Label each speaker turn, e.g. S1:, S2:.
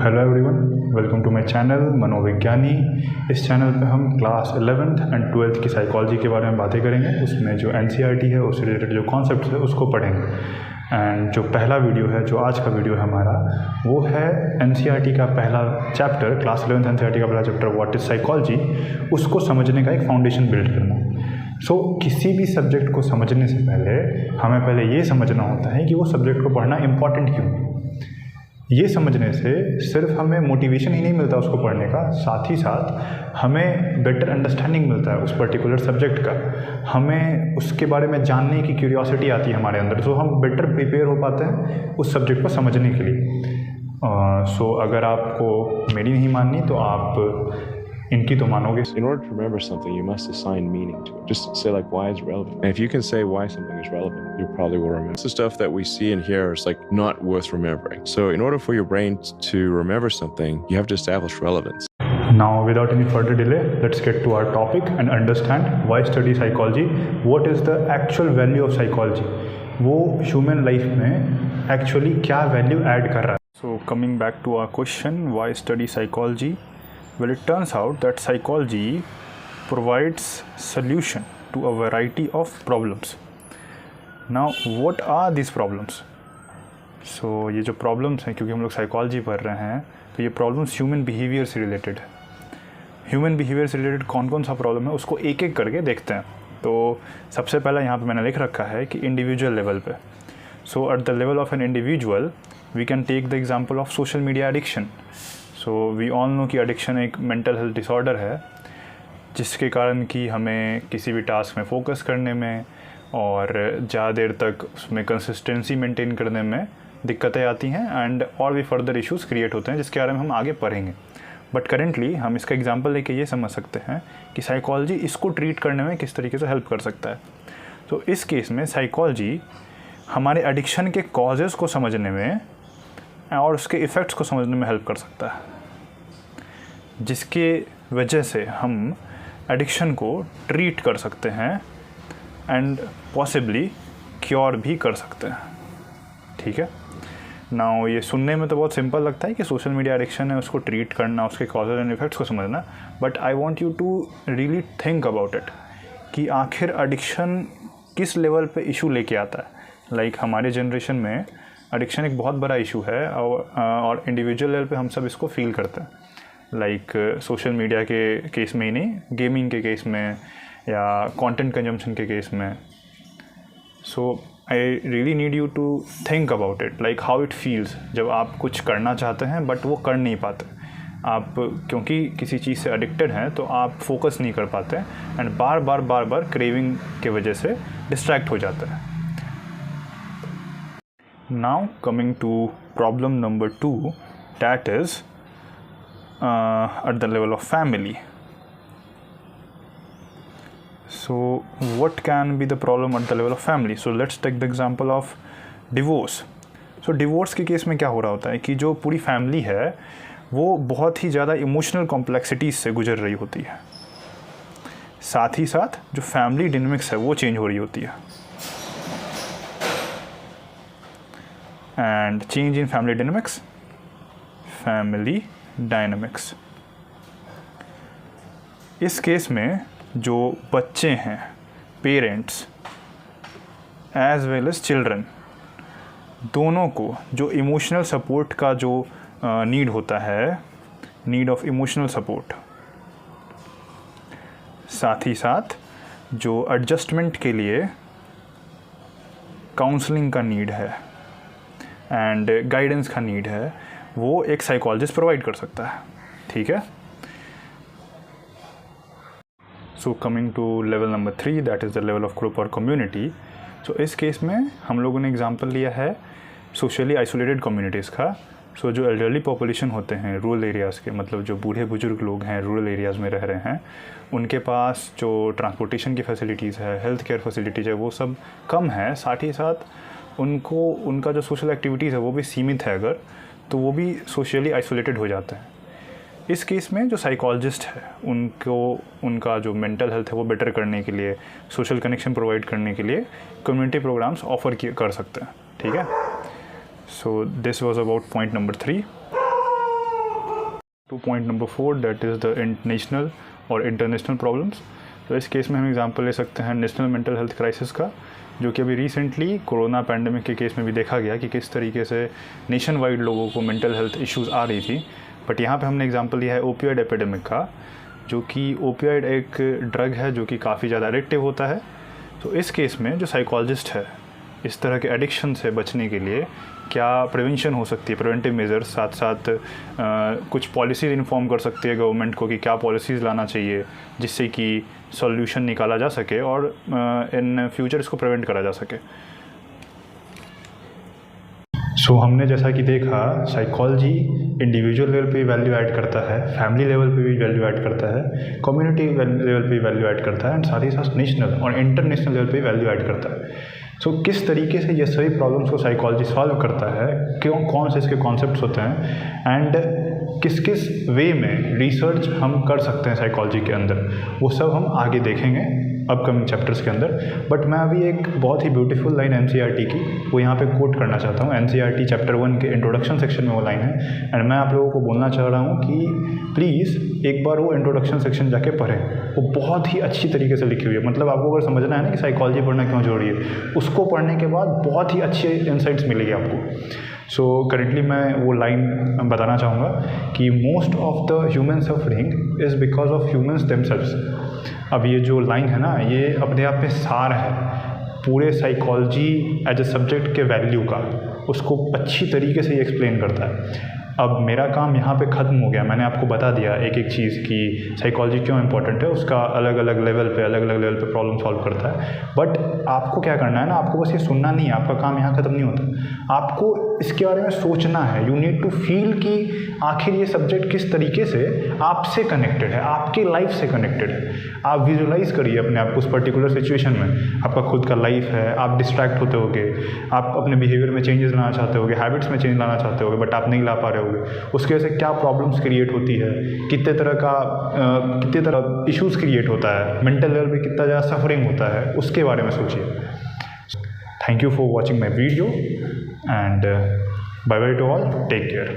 S1: Hello everyone, welcome to my channel मनोविज्ञानी। इस channel पे हम क्लास 11th एंड 12th की साइकोलॉजी के बारे में बातें करेंगे। उसमें जो एनसीईआरटी है उससे रिलेटेड जो कॉन्सेप्ट्स है उसको पढ़ेंगे। एंड जो पहला वीडियो है, जो आज का वीडियो है हमारा, वो है एनसीईआरटी का पहला चैप्टर, क्लास 11th एनसीईआरटी का पहला चैप्टर व्हाट इज़ साइकोलॉजी, उसको समझने का एक फाउंडेशन बिल्ड करना। किसी भी सब्जेक्ट को समझने से पहले हमें पहले ये समझना होता है कि वो सब्जेक्ट को पढ़ना इम्पॉर्टेंट क्यों। ये समझने से सिर्फ हमें मोटिवेशन ही नहीं मिलता उसको पढ़ने का, साथ ही साथ हमें बेटर अंडरस्टैंडिंग मिलता है उस पर्टिकुलर सब्जेक्ट का। हमें उसके बारे में जानने की क्यूरियोसिटी आती है हमारे अंदर, तो हम बेटर प्रिपेयर हो पाते हैं उस सब्जेक्ट को समझने के लिए। अगर आपको मेरी नहीं माननी तो आप इनकी तो मानोगे।
S2: In order to remember something, you must assign meaning to it. Just say like, why is it relevant? And if you can say why something is relevant, you probably will remember. It's the stuff that we see and hear is like not worth remembering. So in order for your brain to remember something, you have to establish relevance.
S1: Now, without any further delay, let's get to our topic and understand why study psychology. What is the actual value of psychology? वो human life में actually क्या value add कर रहा है? So coming back to our question, why study psychology? Well, it turns out that psychology provides solution to a variety of problems. Now, what are these problems? So ये जो problems हैं, क्योंकि हम लोग psychology पढ़ रहे हैं, तो ये problems human behavior से related है। Human behavior से related कौन कौन सा problem है उसको एक एक करके देखते हैं। तो सबसे पहला यहाँ पे मैंने लिख रखा है कि individual level पे। So at the level of an individual, we can take the example of social media addiction. So we all know कि एडिक्शन एक मेंटल हेल्थ डिसऑर्डर है, जिसके कारण कि हमें किसी भी टास्क में फ़ोकस करने में और ज़्यादा देर तक उसमें कंसिस्टेंसी मेंटेन करने में दिक्कतें आती हैं एंड और भी फर्दर इश्यूज़ क्रिएट होते हैं, जिसके बारे में हम आगे पढ़ेंगे। बट करेंटली हम इसका एग्जांपल लेके ये समझ सकते हैं कि साइकोलॉजी इसको ट्रीट करने में किस तरीके से हेल्प कर सकता है। तो इस केस में साइकोलॉजी हमारे एडिक्शन के कॉजेज़ को समझने में और उसके इफ़ेक्ट्स को समझने में हेल्प कर सकता है, जिसके वजह से हम एडिक्शन को ट्रीट कर सकते हैं एंड पॉसिबली क्योर भी कर सकते हैं। ठीक है नाउ, ये सुनने में तो बहुत सिंपल लगता है कि सोशल मीडिया एडिक्शन है, उसको ट्रीट करना, उसके कॉजेज एंड इफ़ेक्ट्स को समझना, but I want you to really think about it कि आखिर एडिक्शन किस लेवल पे इशू लेके आता है। लाइक हमारे जनरेशन में एडिक्शन एक बहुत बड़ा इशू है और इंडिविजुअल लेवल पे हम सब इसको फील करते हैं। लाइक सोशल मीडिया के केस में ही नहीं, गेमिंग के केस में या कंटेंट कंजम्पशन के केस में। So I really need you to think about it, like how it feels जब आप कुछ करना चाहते हैं बट वो कर नहीं पाते। आप क्योंकि किसी चीज़ से एडिक्टेड हैं तो आप फोकस नहीं कर पाते एंड बार बार क्रेविंग के वजह से डिस्ट्रैक्ट हो जाते हैं। Now coming to problem number 2, that is at the level of family. So what can be the problem at the level of family? So let's take the example of divorce. So divorce के case में क्या हो रहा होता है कि जो पूरी फैमिली है वो बहुत ही ज़्यादा इमोशनल कॉम्प्लेक्सिटीज़ से गुजर रही होती है, साथ ही साथ जो फैमिली डायनामिक्स है वो चेंज हो रही होती है। and change in family dynamics. इस केस में जो बच्चे हैं, parents as well as children, दोनों को जो इमोशनल सपोर्ट का जो नीड होता है, नीड ऑफ इमोशनल सपोर्ट, साथ ही साथ जो एडजस्टमेंट के लिए काउंसलिंग का नीड है एंड गाइडेंस का नीड है, वो एक साइकोलॉजिस्ट प्रोवाइड कर सकता है। ठीक है, so coming to level number 3, that is the level of group और कम्युनिटी। सो इस केस में हम लोगों ने एग्जांपल लिया है सोशली आइसोलेटेड कम्युनिटीज़ का। सो जो एल्डरली पॉपुलेशन होते हैं रूरल एरियाज़ के, मतलब जो बूढ़े बुजुर्ग लोग हैं रूरल एरियाज़ में रह रहे हैं, उनके पास जो ट्रांसपोर्टेशन की फैसिलिटीज़ है, हेल्थ केयर फैसिलिटीज़ है, वो सब कम है। साथ ही साथ उनको उनका जो सोशल एक्टिविटीज़ है वो भी सीमित है, अगर तो वो भी सोशली आइसोलेटेड हो जाते हैं। इस केस में जो साइकोलॉजिस्ट है उनको उनका जो मेंटल हेल्थ है वो बेटर करने के लिए, सोशल कनेक्शन प्रोवाइड करने के लिए कम्युनिटी प्रोग्राम्स ऑफ़र कर सकते हैं। ठीक है, so this was about point number 3। Two point number 4 that is the national और इंटरनेशनल प्रॉब्लम्स। तो इस केस में हम एग्जांपल ले सकते हैं नेशनल मेंटल हेल्थ क्राइसिस का, जो कि अभी रिसेंटली कोरोना पैंडमिक के केस में भी देखा गया कि किस तरीके से नेशन वाइड लोगों को मेंटल हेल्थ इश्यूज़ आ रही थी। बट यहाँ पे हमने एग्जांपल लिया है ओपियोइड एपिडेमिक का, जो कि ओपियोइड एक ड्रग है जो कि काफ़ी ज़्यादा एडिक्टिव होता है। तो इस केस में जो साइकोलॉजिस्ट है इस तरह के एडिक्शन से बचने के लिए क्या प्रिवेंशन हो सकती है, प्रिवेंटिव मेजर्स, साथ साथ कुछ पॉलिसीज़ इन्फॉर्म कर सकती है गवर्नमेंट को कि क्या पॉलिसीज़ लाना चाहिए जिससे कि सॉल्यूशन निकाला जा सके और इन फ्यूचर इसको प्रिवेंट करा जा सके। सो हमने जैसा कि देखा साइकोलॉजी इंडिविजुअल लेवल पे वैल्यू ऐड करता है, फैमिली लेवल पे भी वैल्यू ऐड करता है, कम्युनिटी लेवल पे वैल्यू ऐड करता है एंड साथ ही साथ नेशनल और इंटरनेशनल लेवल पे वैल्यू ऐड करता है। सो किस तरीके से ये सभी प्रॉब्लम्स को साइकोलॉजी सॉल्व करता है, क्यों, कौन से इसके कॉन्सेप्ट्स होते हैं एंड किस किस वे में रिसर्च हम कर सकते हैं साइकोलॉजी के अंदर, वो सब हम आगे देखेंगे अपकमिंग चैप्टर्स के अंदर। बट मैं अभी एक बहुत ही ब्यूटीफुल लाइन एनसीईआरटी की वो यहाँ पे कोट करना चाहता हूँ। एनसीईआरटी चैप्टर 1 के इंट्रोडक्शन सेक्शन में वो लाइन है एंड मैं आप लोगों को बोलना चाह रहा हूँ कि प्लीज़ एक बार वो इंट्रोडक्शन सेक्शन जाके पढ़ें, वो बहुत ही अच्छी तरीके से लिखी हुई है। मतलब आपको अगर समझना है ना कि साइकोलॉजी पढ़ना क्यों जरूरी है, उसको पढ़ने के बाद बहुत ही अच्छे इंसाइट्स मिलेगी आपको। सो करेंटली मैं वो लाइन बताना चाहूँगा कि most of the human suffering is because of humans themselves. अब ये जो लाइन है ना, ये अपने आप में सार है पूरे साइकोलॉजी एज ए सब्जेक्ट के वैल्यू का, उसको अच्छी तरीके से ये एक्सप्लेन करता है। अब मेरा काम यहाँ पे ख़त्म हो गया, मैंने आपको बता दिया एक एक चीज़ कि साइकोलॉजी क्यों इंपॉर्टेंट है, उसका अलग अलग लेवल पे प्रॉब्लम सॉल्व करता है। बट आपको क्या करना है ना, आपको बस ये सुनना नहीं है, आपका काम यहाँ ख़त्म नहीं होता, आपको इसके बारे में सोचना है। यू नीड टू फील कि आखिर ये सब्जेक्ट किस तरीके से आपसे कनेक्टेड है, आपके लाइफ से कनेक्टेड है। आप विजुलाइज करिए अपने आप को उस पर्टिकुलर सिचुएशन में, आपका खुद का लाइफ है, आप डिस्ट्रैक्ट होते होगे, आप अपने बिहेवियर में चेंजेस लाना चाहते होगे, हैबिट्स में चेंज लाना चाहते होगे, बट आप नहीं ला पा रहे होगे। उसकी वजह से क्या प्रॉब्लम्स क्रिएट होती है, कितने तरह इश्यूज़ क्रिएट होता है, मेंटल लेवल पे कितना ज़्यादा सफरिंग होता है, उसके बारे में सोचिए। Thank you for watching my video and bye bye to all, take care.